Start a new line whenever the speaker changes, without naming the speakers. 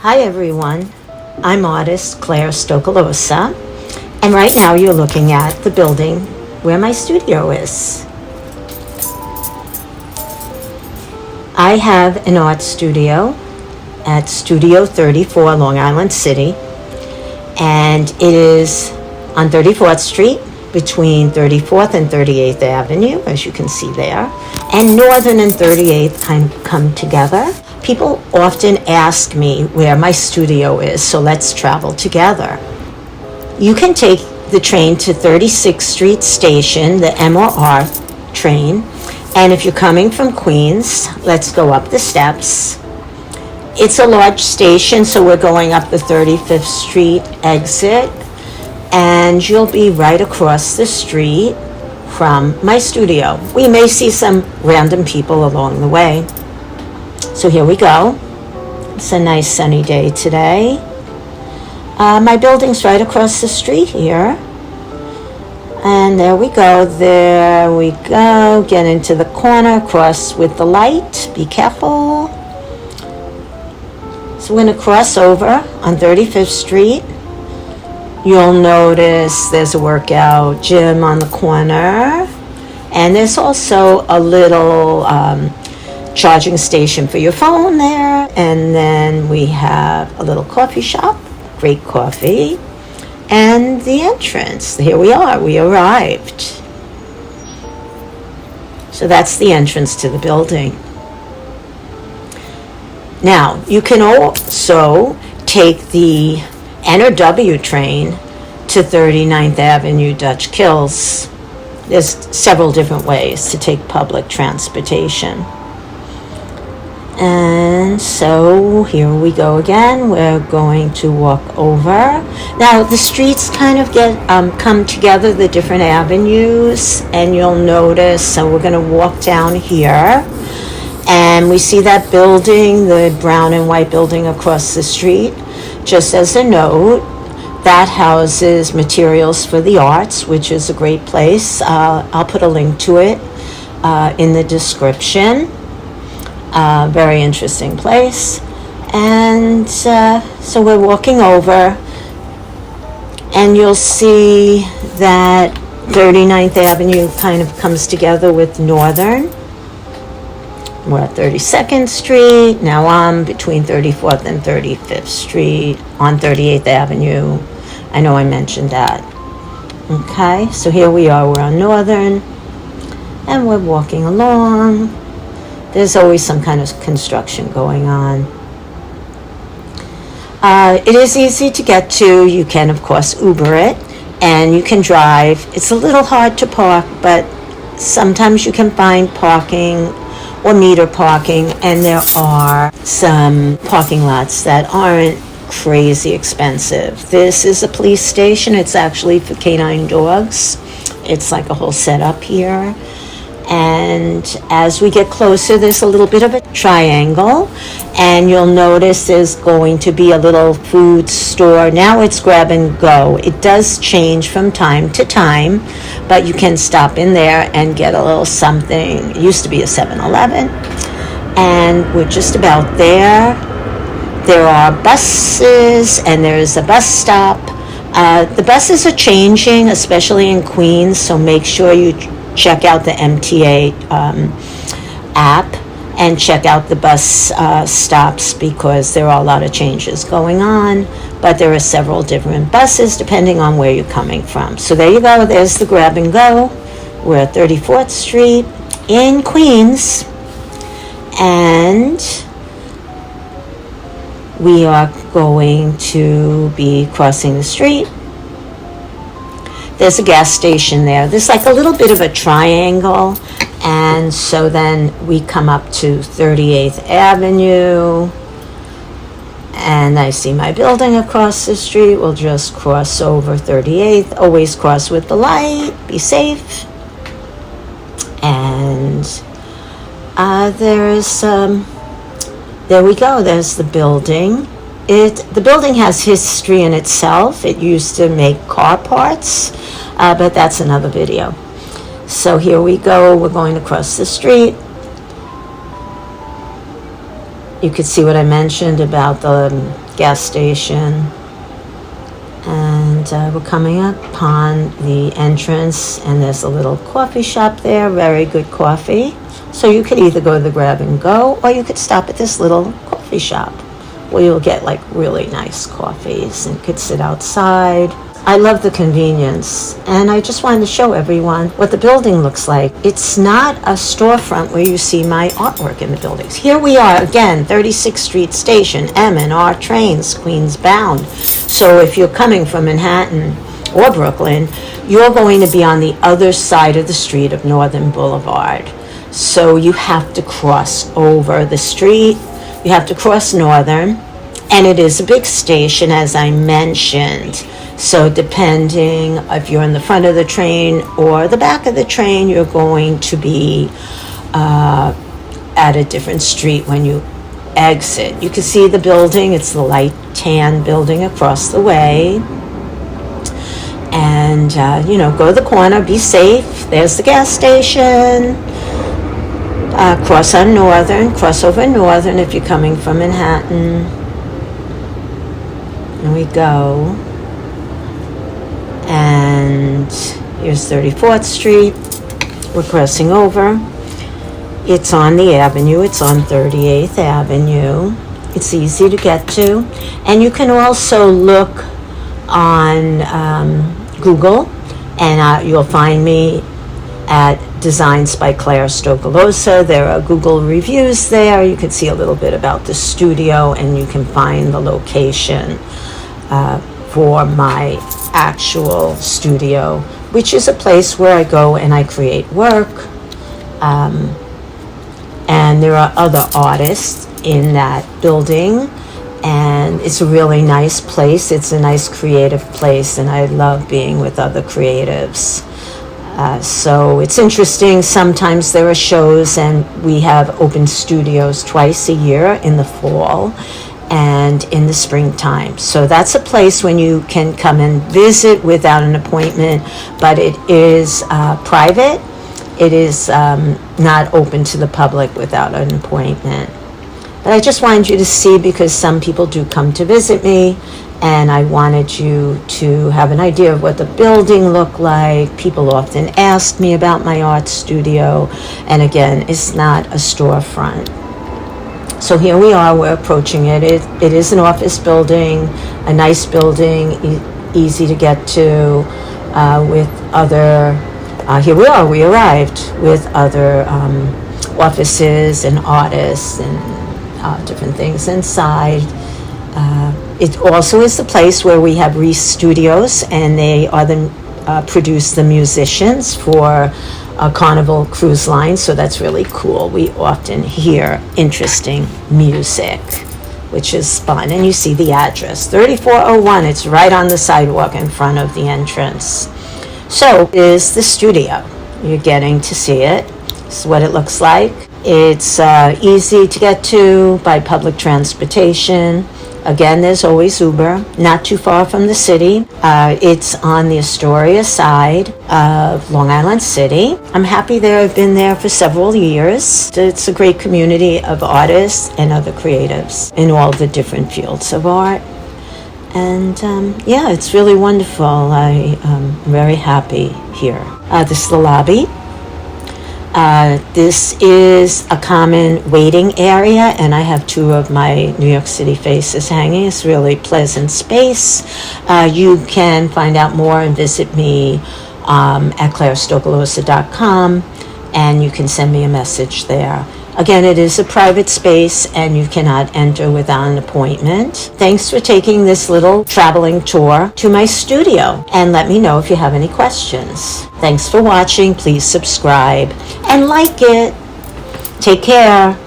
Hi everyone, I'm artist Claire Stokolosa, and right now you're looking at the building where my studio is. I have an art studio at Studio 34, Long Island City, and it is on 34th Street between 34th and 38th Avenue, as you can see there, and Northern and 38th kind of come together. People often ask me where my studio is, so let's travel together. You can take the train to 36th Street Station, the MRR train, and if you're coming from Queens, let's go up the steps. It's a large station, so we're going up the 35th Street exit, and you'll be right across the street from my studio. We may see some random people along the way. So here we go. It's a nice sunny day today. My building's right across the street here. And there we go. There we go. Get into the corner, cross with the light. Be careful. So we're going to cross over on 35th Street. You'll notice there's a workout gym on the corner. And there's also a little charging station for your phone there, and then we have a little coffee shop, great coffee, and the entrance. Here we are, we arrived. So that's the entrance to the building. Now, you can also take the NRW train to 39th Avenue, Dutch Kills. There's several different ways to take public transportation. And so here we go again. We're going to walk over. Now the streets kind of come together, the different avenues, and you'll notice, so we're going to walk down here, and we see that building, the brown and white building across the street. Just as a note, that houses Materials for the Arts, which is a great place. I'll put a link to it in the description. Very interesting place. And so we're walking over, and you'll see that 39th Avenue kind of comes together with Northern. We're at 32nd Street. Now I'm between 34th and 35th Street on 38th Avenue. I know I mentioned that. Okay, so here we are. We're on Northern, and we're walking along. There's always some kind of construction going on. It is easy to get to. You can, of course, Uber it, and you can drive. It's a little hard to park, but sometimes you can find parking or meter parking, and there are some parking lots that aren't crazy expensive. This is a police station. It's actually for canine dogs. It's like a whole setup here. And as we get closer, there's a little bit of a triangle, and you'll notice there's going to be a little food store. Now it's grab and go. It does change from time to time, but you can stop in there and get a little something. It used to be a 7-Eleven, and we're just about there. There are buses, and there's a bus stop. The buses are changing, especially in Queens, so make sure you check out the MTA app and check out the bus stops, because there are a lot of changes going on, but there are several different buses depending on where you're coming from. So there you go, there's the grab and go. We're at 34th Street in Queens, and we are going to be crossing the street. There's a gas station there. There's like a little bit of a triangle. And so then we come up to 38th Avenue. And I see my building across the street. We'll just cross over 38th. Always cross with the light. Be safe. And there we go. There's the building. The building has history in itself. It used to make car parts, but that's another video. So here we go. We're going to cross the street. You could see what I mentioned about the gas station. And we're coming upon the entrance, and there's a little coffee shop there, very good coffee. So you could either go to the grab and go, or you could stop at this little coffee shop where you'll get like really nice coffees and could sit outside. I love the convenience, and I just wanted to show everyone what the building looks like. It's not a storefront where you see my artwork in the buildings. Here we are again, 36th Street Station, M&R trains, Queens bound. So if you're coming from Manhattan or Brooklyn, you're going to be on the other side of the street of Northern Boulevard. So you have to cross over the street, you have to cross Northern, and it is a big station, as I mentioned. So depending if you're in the front of the train or the back of the train, you're going to be at a different street when you exit. You can see the building. It's the light tan building across the way. And, go to the corner, be safe. There's the gas station. Cross on Northern, cross over Northern if you're coming from Manhattan. And we go. And here's 34th Street. We're crossing over. It's on the avenue. It's on 38th Avenue. It's easy to get to. And you can also look on Google, and you'll find me at Designs by Claire Stokolosa. There are Google reviews there. You can see a little bit about the studio, and you can find the location for my actual studio, which is a place where I go and I create work. And there are other artists in that building, and it's a really nice place. It's a nice creative place, and I love being with other creatives. So it's interesting. Sometimes there are shows, and we have open studios twice a year, in the fall and in the springtime. So that's a place when you can come and visit without an appointment, but it is private. It is not open to the public without an appointment. But I just wanted you to see, because some people do come to visit me, and I wanted you to have an idea of what the building looked like. People often ask me about my art studio, and again, it's not a storefront. So here we are, we're approaching it. It is an office building, a nice building, easy to get to, with other, here we are, we arrived with other offices and artists and different things inside. It also is the place where we have Reese Studios, and they are produce the musicians for Carnival Cruise Line, so that's really cool. We often hear interesting music, which is fun. And you see the address, 3401. It's right on the sidewalk in front of the entrance. So is the studio. You're getting to see it. This is what it looks like. It's easy to get to by public transportation. Again, there's always Uber, not too far from the city. It's on the Astoria side of Long Island City. I'm happy there. I've been there for several years. It's a great community of artists and other creatives in all the different fields of art. And it's really wonderful. I'm very happy here. This is the lobby. This is a common waiting area, and I have two of my New York City faces hanging. It's a really pleasant space. You can find out more and visit me at clairestokolosa.com, and you can send me a message there. Again, it is a private space, and you cannot enter without an appointment. Thanks for taking this little traveling tour to my studio, and let me know if you have any questions. Thanks for watching. Please subscribe and like it. Take care.